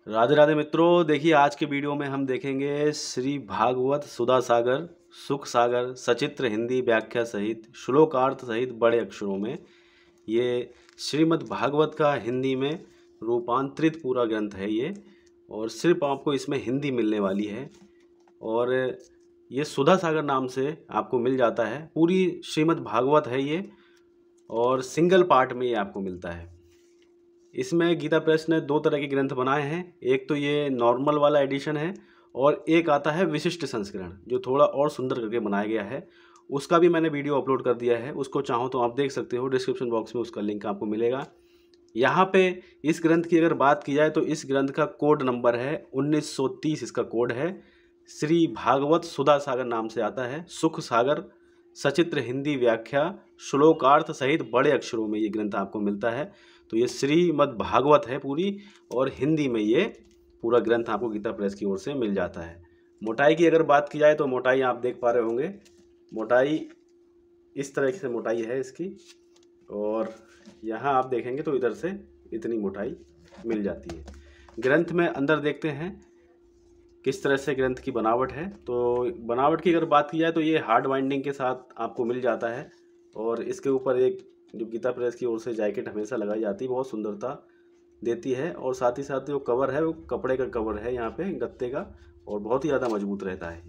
राधे राधे मित्रों, देखिए आज के वीडियो में हम देखेंगे श्री भागवत सुधा सागर सुख सागर सचित्र हिंदी व्याख्या सहित श्लोकार्थ सहित बड़े अक्षरों में ये श्रीमद् भागवत का हिंदी में रूपांतरित पूरा ग्रंथ है ये। और सिर्फ आपको इसमें हिंदी मिलने वाली है और ये सुधा सागर नाम से आपको मिल जाता है। पूरी श्रीमद् भागवत है ये और सिंगल पार्ट में ये आपको मिलता है। इसमें गीता प्रेस ने दो तरह के ग्रंथ बनाए हैं, एक तो ये नॉर्मल वाला एडिशन है और एक आता है विशिष्ट संस्करण जो थोड़ा और सुंदर करके बनाया गया है। उसका भी मैंने वीडियो अपलोड कर दिया है, उसको चाहो तो आप देख सकते हो, डिस्क्रिप्शन बॉक्स में उसका लिंक आपको मिलेगा। यहाँ पे इस ग्रंथ की अगर बात की जाए तो इस ग्रंथ का कोड नंबर है 1930, इसका कोड है। श्री भागवत सुधा सागर नाम से आता है। सुख सागर सचित्र हिंदी व्याख्या श्लोकार्थ सहित बड़े अक्षरों में ये ग्रंथ आपको मिलता है। तो ये श्रीमद् भागवत है पूरी और हिंदी में ये पूरा ग्रंथ आपको गीता प्रेस की ओर से मिल जाता है। मोटाई की अगर बात की जाए तो मोटाई आप देख पा रहे होंगे, मोटाई इस तरह से मोटाई है इसकी और यहाँ आप देखेंगे तो इधर से इतनी मोटाई मिल जाती है। ग्रंथ में अंदर देखते हैं किस तरह से ग्रंथ की बनावट है। तो बनावट की अगर बात की जाए तो ये हार्ड बाइंडिंग के साथ आपको मिल जाता है और इसके ऊपर एक जो गीता प्रेस की ओर से जैकेट हमेशा लगाई जाती है, बहुत सुंदरता देती है। और साथ ही साथ जो कवर है वो कपड़े का कवर है यहाँ पे गत्ते का और बहुत ही ज़्यादा मजबूत रहता है।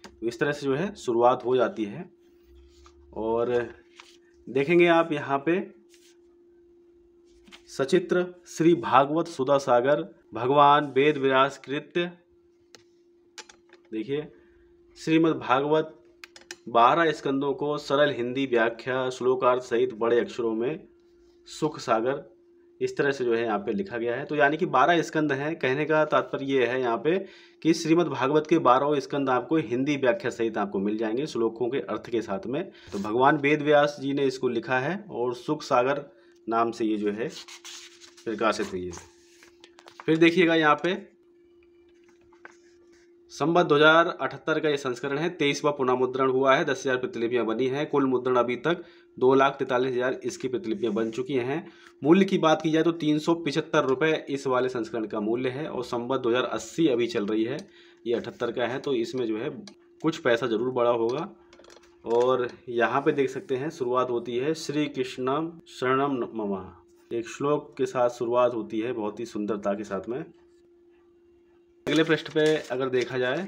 तो इस तरह से जो है शुरुआत हो जाती है और देखेंगे आप यहाँ पे सचित्र श्री भागवत सुधा सागर भगवान वेद व्यास कृत्य। देखिए श्रीमद् भागवत 12 स्कंदों को सरल हिंदी व्याख्या श्लोकार्थ सहित बड़े अक्षरों में सुख सागर, इस तरह से जो है यहाँ पे लिखा गया है। तो यानी कि 12 स्कंद हैं। कहने का तात्पर्य ये है यहाँ पे कि श्रीमद् भागवत के 12 स्कंद आपको हिंदी व्याख्या सहित आपको मिल जाएंगे श्लोकों के अर्थ के साथ में। तो भगवान वेद व्यास जी ने इसको लिखा है और सुख सागर नाम से ये जो है प्रकाशित हुई है। फिर देखिएगा यहाँ पे संवत 2078 का ये संस्करण है। 23वां पुनर्मुद्रण हुआ है, 10,000 प्रतिलिपियां बनी हैं। कुल मुद्रण अभी तक 2,43,000 इसकी प्रतिलिपियां बन चुकी हैं। मूल्य की बात की जाए तो 375 रुपये इस वाले संस्करण का मूल्य है और संवत 2080 अभी चल रही है, ये 78 का है तो इसमें जो है कुछ पैसा जरूर बढ़ा होगा। और यहाँ पे देख सकते हैं शुरुआत होती है श्री कृष्णम शरणम मम, एक श्लोक के साथ शुरुआत होती है बहुत ही सुंदरता के साथ में। अगले पृष्ठ पे अगर देखा जाए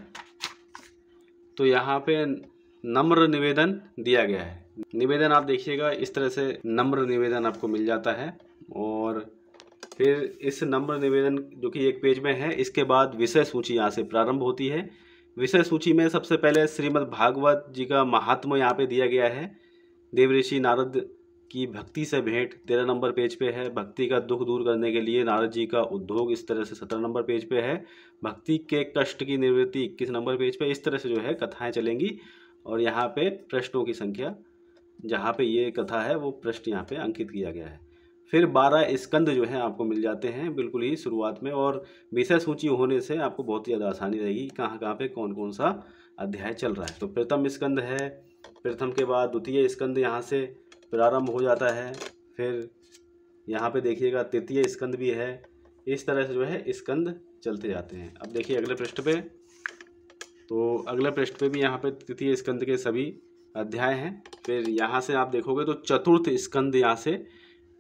तो यहाँ पे नम्र निवेदन दिया गया है। निवेदन आप देखिएगा इस तरह से नम्र निवेदन आपको मिल जाता है और फिर इस नम्र निवेदन जो कि एक पेज में है, इसके बाद विषय सूची यहाँ से प्रारंभ होती है। विषय सूची में सबसे पहले श्रीमद् भागवत जी का महात्म्य यहाँ पे दिया गया है। देवऋषि नारद की भक्ति से भेंट 13 नंबर पेज पे है। भक्ति का दुख दूर करने के लिए नारद जी का उद्योग इस तरह से 17 नंबर पेज पे है। भक्ति के कष्ट की निवृत्ति 21 नंबर पेज पे। इस तरह से जो है कथाएं चलेंगी और यहाँ पे प्रश्नों की संख्या जहाँ पे ये कथा है वो प्रश्न यहाँ पे अंकित किया गया है। फिर 12 स्कंद जो है आपको मिल जाते हैं बिल्कुल ही शुरुआत में और विषय सूची होने से आपको बहुत ही ज़्यादा आसानी रहेगी कहाँ कहाँ पे कौन कौन सा अध्याय चल रहा है। तो प्रथम स्कंद है, प्रथम के बाद द्वितीय स्कंद यहाँ से प्रारंभ हो जाता है। फिर यहाँ पे देखिएगा तृतीय स्कंद भी है। इस तरह से जो है स्कंद चलते जाते हैं। अब देखिए अगले पृष्ठ पे, तो अगले पृष्ठ पे भी यहाँ पे तृतीय स्कंद के सभी अध्याय हैं। फिर यहाँ से आप देखोगे तो चतुर्थ स्कंद यहाँ से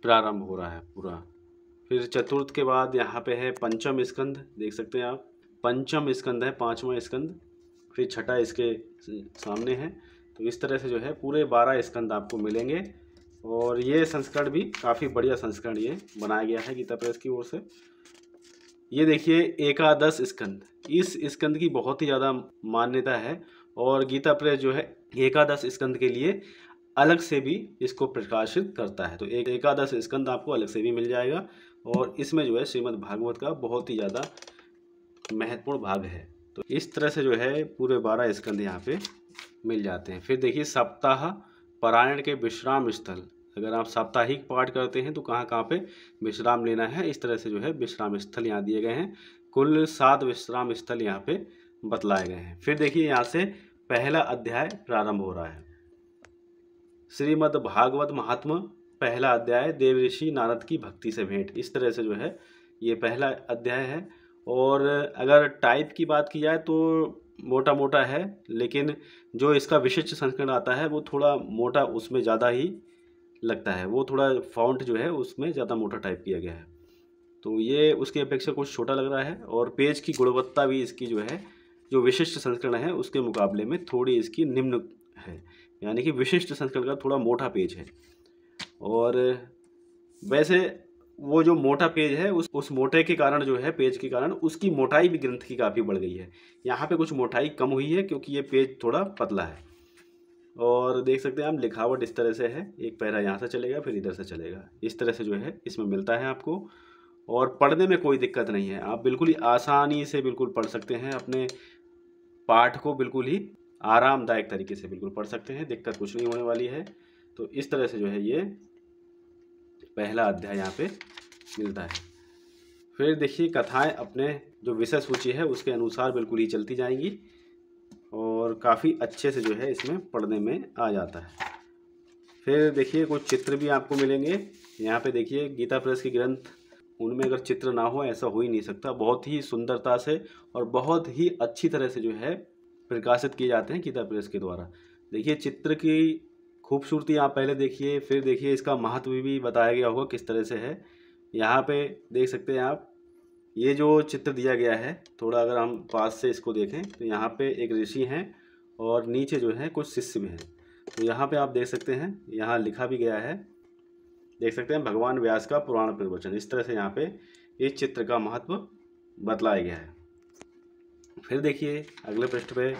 प्रारंभ हो रहा है पूरा। फिर चतुर्थ के बाद यहाँ पे है पंचम स्कंद, देख सकते हैं आप, पंचम स्कंद है 5वां स्कंद। फिर छठा इसके सामने है। तो इस तरह से जो है पूरे 12 स्कंद आपको मिलेंगे और ये संस्करण भी काफ़ी बढ़िया संस्करण ये बनाया गया है गीता प्रेस की ओर से। ये देखिए एकादश स्कंद, इस स्कंद की बहुत ही ज़्यादा मान्यता है और गीता प्रेस जो है एकादश स्कंद के लिए अलग से भी इसको प्रकाशित करता है। तो एक एकादश स्कंद आपको अलग से भी मिल जाएगा और इसमें जो है श्रीमद् भागवत का बहुत ही ज़्यादा महत्वपूर्ण भाग है। तो इस तरह से जो है पूरे 12 स्कंद यहाँ पे मिल जाते हैं। फिर देखिए सप्ताह पारायण के विश्राम स्थल, अगर आप साप्ताहिक पाठ करते हैं तो कहाँ कहाँ पे विश्राम लेना है, इस तरह से जो है विश्राम स्थल यहाँ दिए गए हैं। कुल 7 विश्राम स्थल यहाँ पे बतलाए गए हैं। फिर देखिए यहाँ से पहला अध्याय प्रारंभ हो रहा है। श्रीमद् भागवत महात्म्य पहला अध्याय देवऋषि नारद की भक्ति से भेंट, इस तरह से जो है ये पहला अध्याय है और अगर टाइप की बात की जाए तो मोटा मोटा है, लेकिन जो इसका विशिष्ट संस्करण आता है वो थोड़ा मोटा उसमें ज़्यादा ही लगता है, वो थोड़ा फ़ॉन्ट जो है उसमें ज़्यादा मोटा टाइप किया गया है, तो ये उसकी अपेक्षा कुछ छोटा लग रहा है। और पेज की गुणवत्ता भी इसकी जो है, जो विशिष्ट संस्करण है उसके मुकाबले में थोड़ी इसकी निम्न है, यानी कि विशिष्ट संस्करण का थोड़ा मोटा पेज है। और वैसे वो जो मोटा पेज है उस मोटे के कारण जो है, पेज के कारण उसकी मोटाई भी ग्रंथ की काफ़ी बढ़ गई है। यहाँ पे कुछ मोटाई कम हुई है क्योंकि ये पेज थोड़ा पतला है। और देख सकते हैं हम लिखावट इस तरह से है, एक पैरा यहाँ से चलेगा फिर इधर से चलेगा, इस तरह से जो है इसमें मिलता है आपको। और पढ़ने में कोई दिक्कत नहीं है, आप बिल्कुल ही आसानी से बिल्कुल पढ़ सकते हैं, अपने पाठ को बिल्कुल ही आरामदायक तरीके से बिल्कुल पढ़ सकते हैं, दिक्कत कुछ नहीं होने वाली है। तो इस तरह से जो है ये पहला अध्याय यहाँ पे मिलता है। फिर देखिए कथाएं अपने जो विषय सूची है उसके अनुसार बिल्कुल ही चलती जाएंगी और काफ़ी अच्छे से जो है इसमें पढ़ने में आ जाता है। फिर देखिए कुछ चित्र भी आपको मिलेंगे यहाँ पे। देखिए गीता प्रेस के ग्रंथ, उनमें अगर चित्र ना हो ऐसा हो ही नहीं सकता, बहुत ही सुंदरता से और बहुत ही अच्छी तरह से जो है प्रकाशित किए जाते हैं गीता प्रेस के द्वारा। देखिए चित्र की खूबसूरती आप पहले देखिए, फिर देखिए इसका महत्व भी बताया गया होगा किस तरह से है। यहाँ पे देख सकते हैं आप, ये जो चित्र दिया गया है, थोड़ा अगर हम पास से इसको देखें तो यहाँ पे एक ऋषि हैं और नीचे जो है कुछ शिष्य भी हैं। तो यहाँ पे आप देख सकते हैं, यहाँ लिखा भी गया है, देख सकते हैं भगवान व्यास का पुराण प्रवचन, इस तरह से यहाँ पे इस चित्र का महत्व बतलाया गया है। फिर देखिए अगले पृष्ठ पे,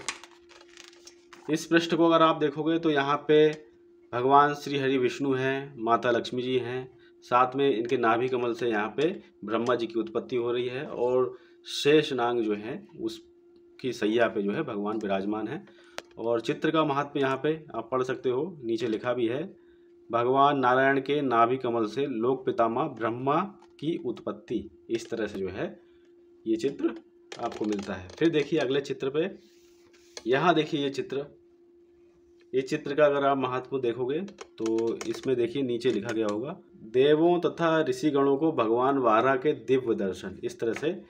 इस पृष्ठ को अगर आप देखोगे तो यहाँ पे भगवान श्री हरि विष्णु हैं, माता लक्ष्मी जी हैं, साथ में इनके नाभि कमल से यहाँ पे ब्रह्मा जी की उत्पत्ति हो रही है और शेष नाग जो है उसकी सैया पे जो है भगवान विराजमान है। और चित्र का महत्व यहाँ पे आप पढ़ सकते हो, नीचे लिखा भी है, भगवान नारायण के नाभि कमल से लोक पितामह ब्रह्मा की उत्पत्ति, इस तरह से जो है ये चित्र आपको मिलता है। फिर देखिए अगले चित्र पे, यहाँ देखिए ये चित्र, इस चित्र का अगर आप महत्व देखोगे तो इसमें देखिए नीचे लिखा गया होगा, देवों तथा ऋषिगणों को भगवान वारा के दिव्य दर्शन, इस तरह से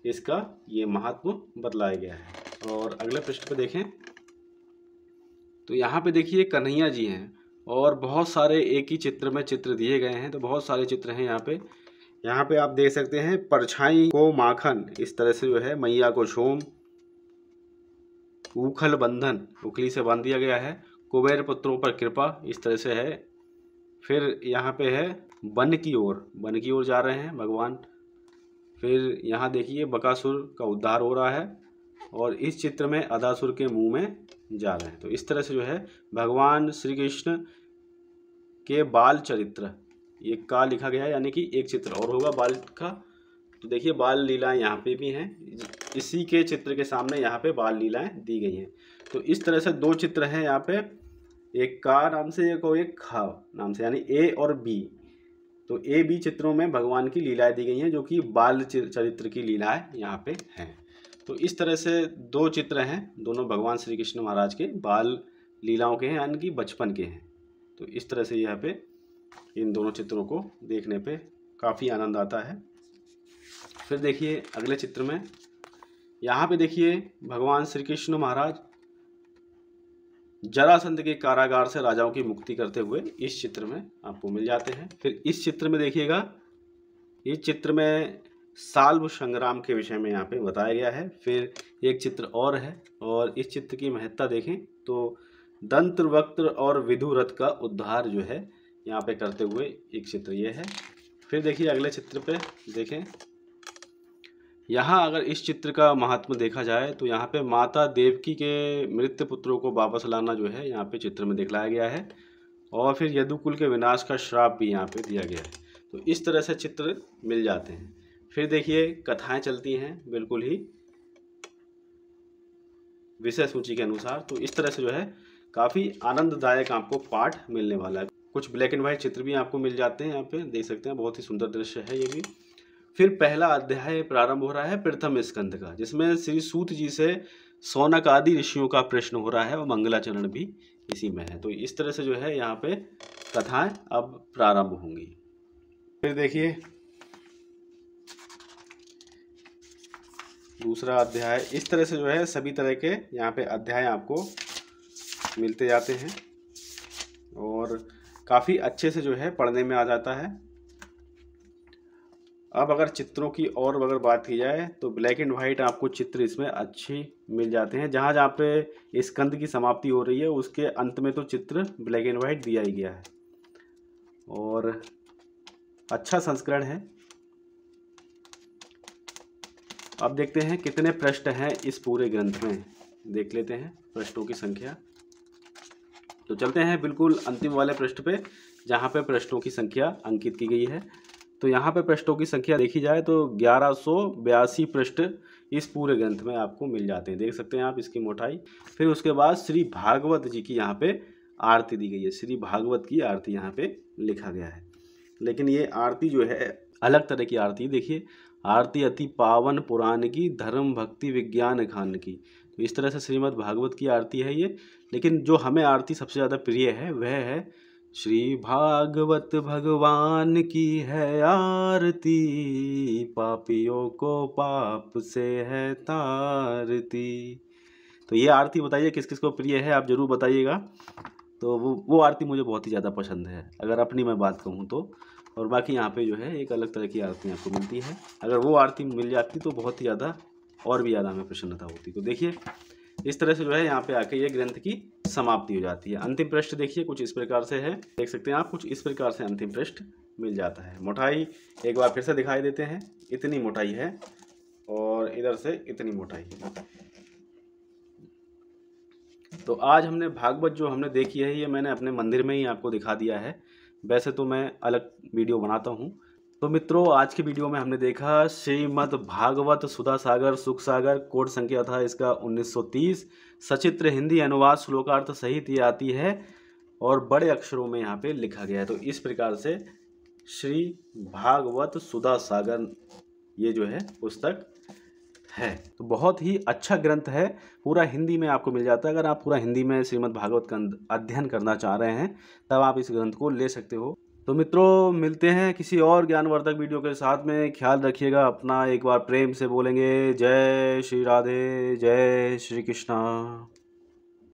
इसका ये महत्व बतलाया गया है। और अगले पृष्ठ पे देखें तो यहाँ पे देखिए कन्हैया जी हैं और बहुत सारे एक ही चित्र में चित्र दिए गए हैं, तो बहुत सारे चित्र हैं यहाँ पे। यहाँ पे आप देख सकते हैं, परछाई को माखन, इस तरह से जो है मैया को सोम, उखल बंधन, उखली से बांध दिया गया है, कुबेर पुत्रों पर कृपा, इस तरह से है। फिर यहाँ पे है वन की ओर जा रहे हैं भगवान। फिर यहाँ देखिए बकासुर का उद्धार हो रहा है और इस चित्र में अदासुर के मुंह में जा रहे हैं। तो इस तरह से जो है भगवान श्री कृष्ण के बाल चरित्र, ये का लिखा गया है, यानी कि एक चित्र और होगा बाल का। तो देखिए बाल लीलाएं यहाँ पे भी हैं, इसी के चित्र के सामने यहाँ पे बाल लीलाएं दी गई हैं। तो इस तरह से दो चित्र हैं यहाँ पे, एक का नाम से एक और एक खा नाम से, यानी ए और बी। तो ए बी चित्रों में भगवान की लीलाएं दी गई हैं, जो कि बाल चरित्र की लीलाएं यहाँ पे हैं। तो इस तरह से दो चित्र हैं, दोनों भगवान श्री कृष्ण महाराज के बाल लीलाओं के हैं, यानी कि बचपन के हैं। तो इस तरह से यहाँ पे इन दोनों चित्रों को देखने पे काफ़ी आनंद आता है। फिर देखिए अगले चित्र में, यहाँ पे देखिए भगवान श्री कृष्ण महाराज जरासंध के कारागार से राजाओं की मुक्ति करते हुए इस चित्र में आपको मिल जाते हैं। फिर इस चित्र में देखिएगा, इस चित्र में साल्व संग्राम के विषय में यहाँ पे बताया गया है। फिर एक चित्र और है और इस चित्र की महत्ता देखें तो दंत्र वक्त्र और विधुरथ का उद्धार जो है यहाँ पे करते हुए एक चित्र ये है। फिर देखिए अगले चित्र पे देखें, यहाँ अगर इस चित्र का महात्म्य देखा जाए तो यहाँ पे माता देवकी के मृत पुत्रों को वापस लाना जो है यहाँ पे चित्र में दिखलाया गया है। और फिर यदुकुल के विनाश का श्राप भी यहाँ पे दिया गया है। तो इस तरह से चित्र मिल जाते हैं। फिर देखिए कथाएं चलती हैं बिल्कुल ही विषय सूची के अनुसार। तो इस तरह से जो है काफ़ी आनंददायक आपको पाठ मिलने वाला है। कुछ ब्लैक एंड वाइट चित्र भी आपको मिल जाते हैं, यहाँ पे देख सकते हैं, बहुत ही सुंदर दृश्य है ये भी। फिर पहला अध्याय प्रारंभ हो रहा है प्रथम स्कंद का, जिसमें श्री सूत जी से सौनक आदि ऋषियों का प्रश्न हो रहा है और मंगलाचरण भी इसी में है। तो इस तरह से जो है यहाँ पे कथाएं अब प्रारंभ होंगी। फिर देखिए दूसरा अध्याय, इस तरह से जो है सभी तरह के यहाँ पे अध्याय आपको मिलते जाते हैं और काफ़ी अच्छे से जो है पढ़ने में आ जाता है। अब अगर चित्रों की और अगर बात की जाए तो ब्लैक एंड वाइट आपको चित्र इसमें अच्छी मिल जाते हैं। जहाँ जहाँ पे स्कंद की समाप्ति हो रही है उसके अंत में तो चित्र ब्लैक एंड वाइट दिया ही गया है और अच्छा संस्करण है। अब देखते हैं कितने पृष्ठ हैं इस पूरे ग्रंथ में, देख लेते हैं पृष्ठों की संख्या। तो चलते हैं बिल्कुल अंतिम वाले पृष्ठ पे जहाँ पे पृष्ठों की संख्या अंकित की गई है। तो यहाँ पे पृष्ठों की संख्या देखी जाए तो 1182 पृष्ठ इस पूरे ग्रंथ में आपको मिल जाते हैं। देख सकते हैं आप इसकी मोटाई। फिर उसके बाद श्री भागवत जी की यहाँ पे आरती दी गई है, श्री भागवत की आरती यहाँ पे लिखा गया है। लेकिन ये आरती जो है अलग तरह की आरती, देखिए आरती अति पावन पुराण की, धर्म भक्ति विज्ञान खान की। तो इस तरह से श्रीमद् भागवत की आरती है ये। लेकिन जो हमें आरती सबसे ज़्यादा प्रिय है वह है श्री भागवत भगवान की है आरती, पापियों को पाप से है तारती। तो ये आरती बताइए किस किस को प्रिय है, आप ज़रूर बताइएगा। तो वो आरती मुझे बहुत ही ज़्यादा पसंद है अगर अपनी मैं बात कहूँ तो। और बाकी यहाँ पे जो है एक अलग तरह की आरती आपको मिलती है। अगर वो आरती मिल जाती तो बहुत ही ज़्यादा और भी ज़्यादा हमें प्रसन्नता होती। तो देखिए इस तरह से जो है यहाँ पे आके ये ग्रंथ की समाप्ति हो जाती है। अंतिम पृष्ठ देखिए कुछ इस प्रकार से है, देख सकते हैं आप, कुछ इस प्रकार से अंतिम पृष्ठ मिल जाता है। मोटाई एक बार फिर से दिखाई देते हैं, इतनी मोटाई है और इधर से इतनी मोटाई है। तो आज हमने भागवत जो हमने देखी है ये मैंने अपने मंदिर में ही आपको दिखा दिया है, वैसे तो मैं अलग वीडियो बनाता हूँ। तो मित्रों आज की वीडियो में हमने देखा श्रीमद् भागवत सुधा सागर सुख सागर, कोड संख्या था इसका 1930, सचित्र हिंदी अनुवाद श्लोकार्थ सहित ये आती है और बड़े अक्षरों में यहाँ पे लिखा गया है। तो इस प्रकार से श्री भागवत सुधा सागर ये जो है पुस्तक है। तो बहुत ही अच्छा ग्रंथ है, पूरा हिंदी में आपको मिल जाता है। अगर आप पूरा हिंदी में श्रीमद् भागवत का अध्ययन करना चाह रहे हैं तब आप इस ग्रंथ को ले सकते हो। तो मित्रों मिलते हैं किसी और ज्ञानवर्धक वीडियो के साथ में। ख्याल रखिएगा अपना, एक बार प्रेम से बोलेंगे जय श्री राधे, जय श्री कृष्णा।